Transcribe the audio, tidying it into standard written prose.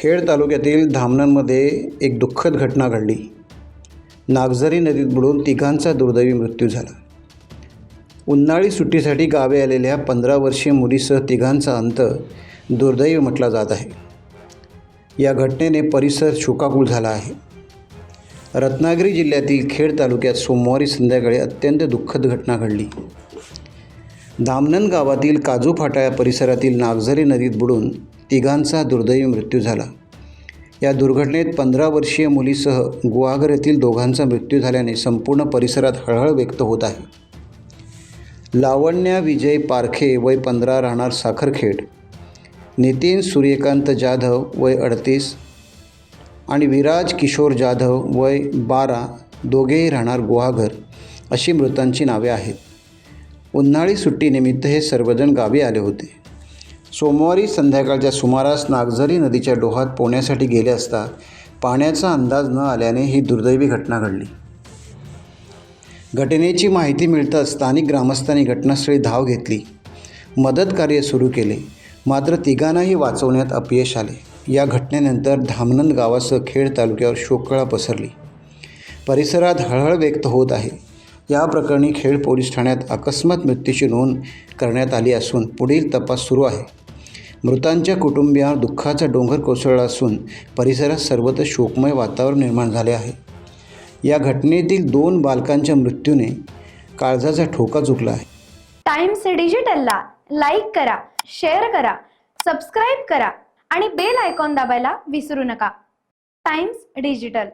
खेड तालुक्यातील धामणमध्ये एक दुःखद घटना घडली। नागझरी नदीत बुडून तिघांचा दुर्दैवी मृत्यू झाला। उन्हाळी सुट्टीसाठी गावी आलेल्या 15 वर्षीय मुलीसह तिघांचा अंत दुर्दैवी म्हटला जात आहे। या घटनेने परिसर शोकाकुल झाला आहे। रत्नागिरी जिल्ह्यातील खेड तालुक्यात सोमवारी संध्याकाळी अत्यंत दुःखद घटना घडली। धामणन गावातील काजू फाटा या परिसरातील नागझरी नदीत बुडून तिघांचा दुर्दैवी मृत्यू झाला। या दुर्घटनेत 15 वर्षीय मुलीसह गुहागर येथील दोघांचा मृत्यू झाल्याने संपूर्ण परिसरात हळहळ व्यक्त होत आहे। लावण्या विजय पारखे वय 15 राहणार साखरखेड, नितीन सूर्यकांत जाधव वय 38 आणि विराज किशोर जाधव वय 12 दोघेही राहणार गुहागर अशी मृतांची नावे आहेत। उन्हाळी सुट्टीनिमित्त हे सर्वजण गावी आले होते। सोमवारी संध्याकाळच्या सुमारास नागझरी नदीच्या डोहात पोहण्यासाठी गेले असता पाण्याचा अंदाज न आल्याने ही दुर्दैवी घटना घडली। घटनेची माहिती मिळताच स्थानिक ग्रामस्थांनी घटनास्थळी धाव घेतली, मदत कार्य सुरू केले, मात्र तिघांनाही वाचवण्यात अपयश आले। या घटनेनंतर धामणन गावासह खेड तालुक्यावर शोककळा पसरली। परिसरात हळहळ व्यक्त होत आहे। या प्रकरणी खेड पोलीस ठाण्यात अकस्मात मृत्यूची नोंद करण्यात आली असून पुढील तपास सुरू आहे। मृतांच्या कुटुंबियांवर दुःखाचा डोंगर कोसळला असून परिसरात सर्वत्र शोकमय वातावरण निर्माण झाले आहे। या घटनेतील 2 बालकांच्या मृत्यूने काळजाचा ठोका चुकला आहे। टाइम्स डिजिटलला लाईक करा, शेअर करा, सबस्क्राईब करा आणि बेल आयकॉन दाबायला विसरू नका। Times digital.